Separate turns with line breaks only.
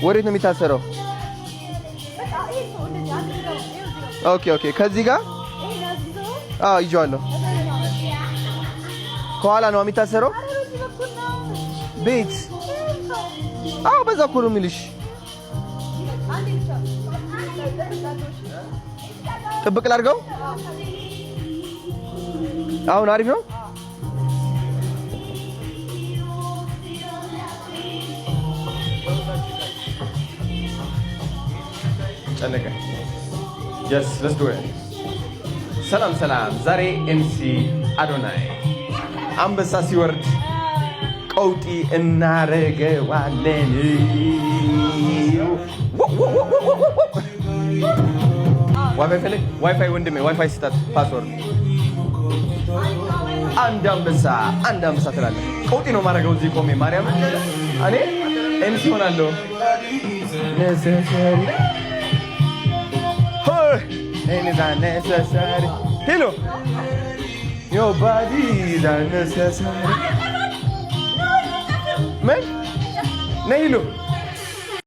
ወዴት ነው የሚታሰረው? ኦኬ ኦኬ ከዚህ ጋር ይዤዋለሁ። ከኋላ ነው የሚታሰረው ቤት። በዛ እኮ ነው የሚልሽ። ጥብቅ ላድርገው። አሁን አሪፍ ነው። ጨነቀ። Yes, let's do it. ሰላም ሰላም። ዛሬ ኤምሲ አዶናይ አንበሳ ሲወርድ ቀውጢ እናረገዋለን። ዋይፋይ ፈልግ። ዋይፋይ ወንድሜ ዋይፋይ ስጣት ፓስወርድ። አንድ አንበሳ ትላለህ። ቀውጢ ነው ማረገው እዚህ ቆሜ ማርያም። እኔ ኤምሲ ሆናለሁ። necessary necessary hello your body is unnecessary man hello